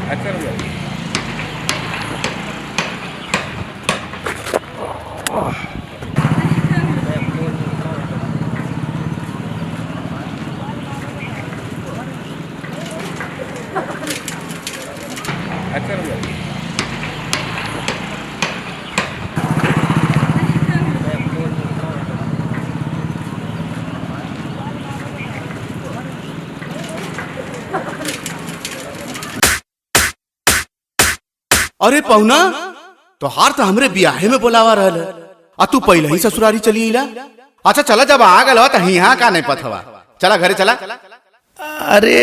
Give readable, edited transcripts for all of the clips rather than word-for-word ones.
अच्छा अरे पहुना तोहार तो हमरे बियाहे में बोलावा रहल आ तू पहले ही ससुरारी चली अइला। अच्छा चला जब आ गल तो यहाँ का नहीं पथवा, चला घरे चला। अरे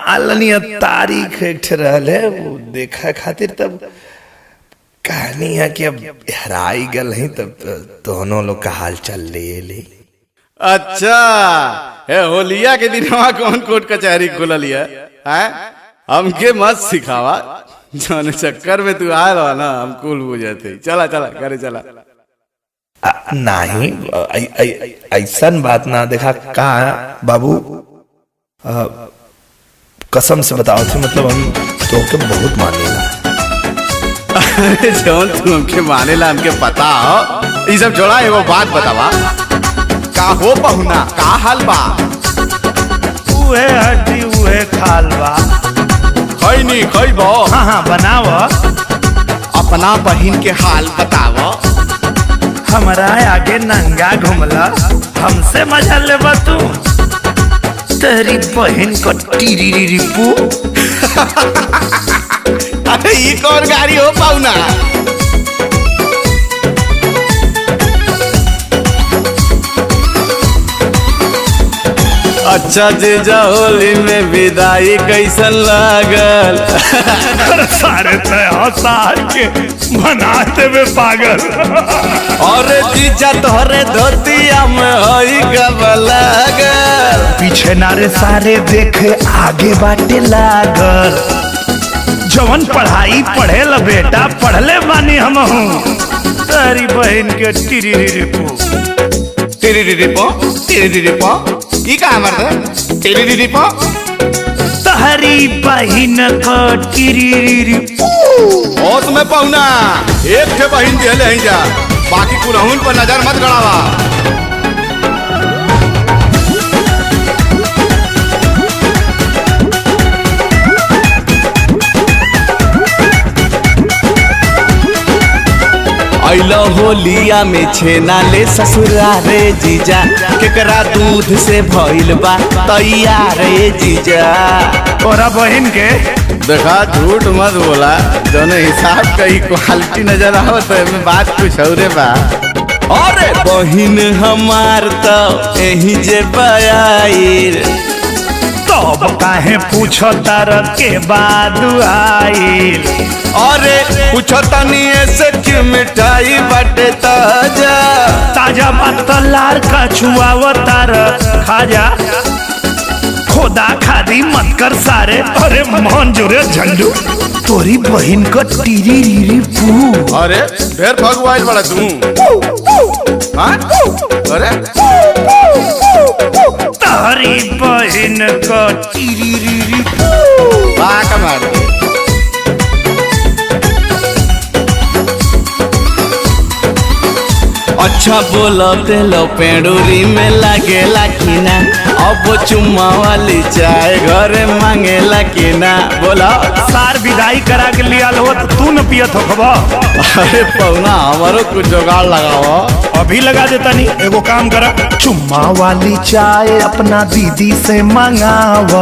आलनिया तारीख एक रहल है वो देखा खातिर तब कहानी है कि अब हराई गल है तब दोनों लोग का हाल चल ले। अच्छा है होलिया के दिन वहाँ कौन कोर्ट कचहरी खुलल है? हमके मत सिखावा, जाने चक्कर में तू आयल हो ना हम कुल हो जाते। चला चला घरे चला। नहीं ऐसा बात ना देखा का बाबू, कसम से बताओ थे मतलब हम तो के बहुत मानेला। अरे जौन तू हमके मानेला हमके पता हो, ये सब छोड़ा एगो बात बतावा। का हो पहुना का हाल बा? उहे हड्डी उहे खाल बा। खई नहीं खई बो। हाँ हाँ बनाव। अपना बहिन के हाल बताव। हमारा आगे नंगा घुमला हमसे मजा ले तू। तेरी बहन को टीरी रिपू। अरे ये कौन गाड़ी हो पाउना? अच्छा जीजा होली में विदाई कैसन लागल? सारे सार के बनाते में पागल। और जीजा तोहरे धोतिया में होई कब लागल? पीछे नारे सारे देखे आगे बाटे लागल। जवन पढ़ाई पढ़े ल बेटा पढ़ले बानी हम हूँ। तेरी बहन के टिरी रिपू की का मर्द टिरिरिपो? तहरी बहन को टिरी रिपू। और तुम्हें पहुना एक थे बहन दिले जा, बाकी कुलहुन पर नजर मत गड़ावा। अइलो होलिया में छेना ले ससुरारे जीजा, केकरा दूध से भइल बा तैयार जीजा। तोरा बहन के देखा झूठ मत बोला, जौन हिसाब का क्वालिटी नजर आवत है बात कुछ और बा। अरे बहिन हमार तो यही जे बयाइर, तब काहे पूछो तार के बाद आइल। अरे पूछो तनी ऐसे कि मिठाई बटे ताजा ताजा बात लार का छुआव तार खाजा। खोदा खादी मत कर सारे। अरे मोहन जोरे झंडू तोरी बहन का टीरी रीरी पू। अरे ढेर भगवाइल बड़ा तू। हाँ? अरे तारी बहन का टीरी रीरी पू। कमाल। अच्छा बोलो तेलो पेड़ूरी में लागे लाखीना, अब चुम्मा वाली चाय घरे मांगे लाखीना। बोला सार विदाई करा के लिया लो तो तू न पियत हो खबा। अरे पौना हमारो कुछ जुगाड़ लगाओ। अभी लगा देता नहीं, एगो काम करा चुम्मा वाली चाय अपना दीदी से मंगाव।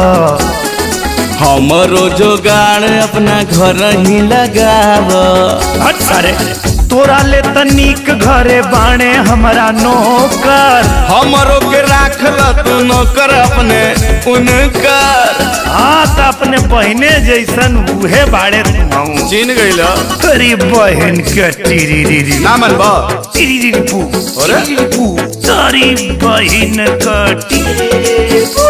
हमारो जुगाड़ अपना घर ही लगाव। हट सारे तोरा ले तनिक घरे बाणे हमारा नौकर। हमरो के राख ल तू नौकर अपने उनकर। हाँ तो अपने बहने जैसन उहे बाड़े तू चिन गइल। तेरी बहन के टीरी रीरी ना मन बा टीरी रीरी पू। अरे तेरी बहन के टीरी पू।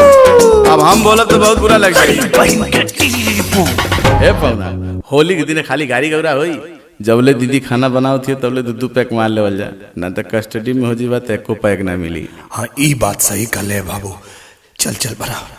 अब हम बोलब तो बहुत बुरा लग जाई। बहन के टीरी रीरी पू। ए पौना होली के दिन खाली गाड़ी गौरा होई, जबले दीदी खाना बनाओ थी तबले दू पैक मार लेवल जा, ना तो कस्टडी में हो जी बात एको पैक ना मिली। हाँ ई बात सही कर ले बाबू। चल चल बना।